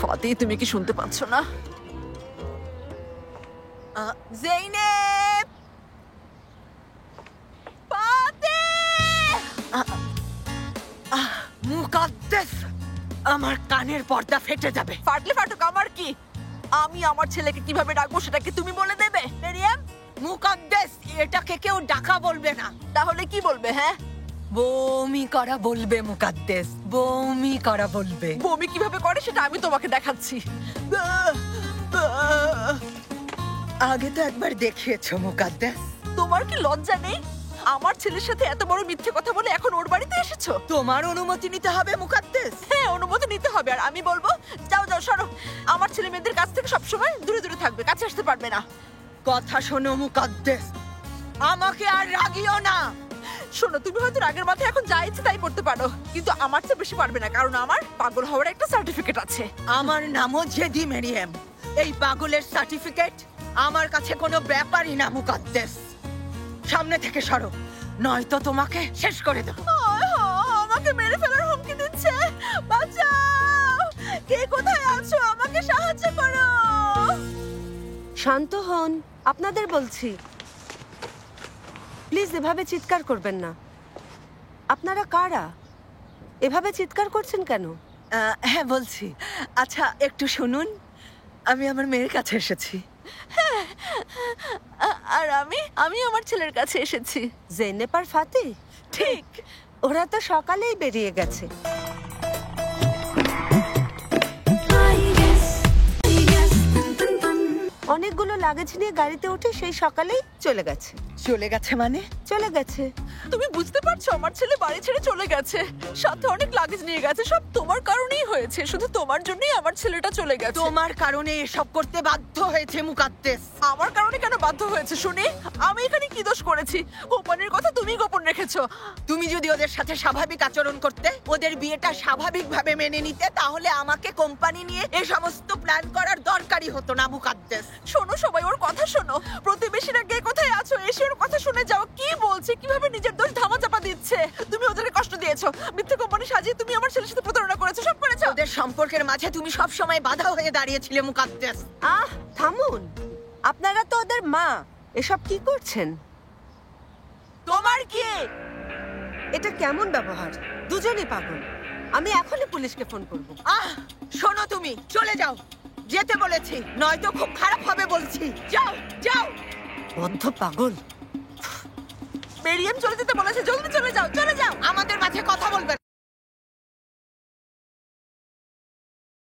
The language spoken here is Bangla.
ফাতি, তুমি কি শুনতে পাচ্ছ না? জেইনেব, ফাতি, মুকাদ্দেস, আমার কানের পর্দা ফেটে যাবে। ফাটলে ফাটুক, আমার কি? আমি আমার ছেলেকে কিভাবে ডাকবো সেটা কি তুমি বলে দেবে? মেরিয়াম, মুকাদ্দেস এটাকে কেউ ডাকা বলবে না। তাহলে কি বলবে? হ্যাঁ, বমি করা বলবে মুকাদ্দেস, বমি করা বলবে। বমি কিভাবে করে সেটা আমি তোমাকে দেখাচ্ছি। আগে তো একবার দেখিয়েছো মুকাদ্দেস। তোমার কি লজ্জা নেই? আমার ছেলের সাথে এত বড় মিথ্যে কথা বলে এখন ওর বাড়িতে এসেছো? তোমার অনুমতি নিতে হবে মুকাদ্দেস। হ্যাঁ, অনুমতি নিতে হবে। আর আমি বলবো যাও যাও, সরো। আমার ছেলে মেয়েদের কাছ থেকে সবসময় দূরে দূরে থাকবে, কাছে আসতে পারবে না। কথা শোনো মুকাদ্দেস, আমাকে আর রাগিও না। শোনো, তুমি হয়তো রাগের মাথায় এখন যা ইচ্ছে তাই করতে পারো, কিন্তু আমার চেয়ে বেশি পারবে না, কারণ আমার পাগল হওয়ার একটা সার্টিফিকেট আছে। আমার নামও জেদি মেরিয়াম। এই পাগলের সার্টিফিকেট আমার কাছে কোনো ব্যাপারই না মুকাদ্দেস। সামনে থেকে সরো, নয়তো তোমাকে শেষ করে দেবো। আমাকে মেরে ফেলার হুমকি দিচ্ছে। বাঁচাও! কে কোথায় আছো? আমাকে সাহায্য করো। শান্ত হন, আপনাদের বলছি। প্লিজ এভাবে চিৎকার করবেন না। আপনারা কারা? এভাবে চিৎকার করছেন কেন? হ্যাঁ বলছি। আচ্ছা একটু শুনুন, আমি আমার মেয়ের কাছে এসেছি। আর আমি আমার ছেলের কাছে এসেছি। জেনেব আর ফাতি? ঠিক। ওরা তো সকালেই বেরিয়ে গেছে। অনেকগুলো লাগেজ নিয়ে গাড়িতে উঠে সেই সকালেই চলে গেছে। চলে গেছে মানে? চলে গেছে। তুমি বুঝতে পারছো, আমার ছেলে বাড়ি ছেড়ে চলে গেছে, সাথে অনেক লাগেজ নিয়ে গেছে। সব তোমার কারণেই হয়েছে, শুধু তোমার জন্যই আমার ছেলেটা চলে গেছে। তোমার কারণে এসব করতে বাধ্য হয়েছে মুকাদ্দেস। আমার কারণে কেন বাধ্য হয়েছে শুনি? আমি এখানে কি দোষ করেছি? কোম্পানির কথা তুমি গোপন রেখেছো। তুমি যদি ওদের সাথে স্বাভাবিক আচরণ করতে, ওদের বিয়েটা স্বাভাবিকভাবে মেনে নিতে, তাহলে আমাকে কোম্পানি নিয়ে এই সমস্ত প্ল্যান করার দরকারই হতো না মুকাদ্দেস। শোনো, সবাই ওর কথা শোনো। প্রতিবেশীরা কে কোথায় আছো এসে ওর কথা শুনে যাও। কি বলছে, কিভাবে নিজের দোষ ধামাচাপা দিচ্ছে। তুমি ওদেরকে কষ্ট দিয়েছো, মিথ্যে কোম্পানি সাজিয়ে তুমি আমার ছেলের সাথে প্রতারণা করেছো, সব করেছো। ওদের সম্পর্কের মাঝে তুমি সব সময় বাধা হয়ে দাঁড়িয়েছিলে মুকাদ্দেস। থামুন, আপনারা তো ওদের মা। এসব কি করছেন? তোমার কি? এটা কেমন ব্যবহার? দুজনেই পাগল। আমি এখনই পুলিশকে ফোন করব। শোনো, তুমি চলে যাও, যেতে বলেছি, নয়তো খুব খারাপ হবে বলছি। যাও যাও। বদ্ধ পাগল। মেরিয়াম চলে যেতে বলেছে, জলদি চলে যাও, চলে যাও। আমাদের মাঝে কথা বলবে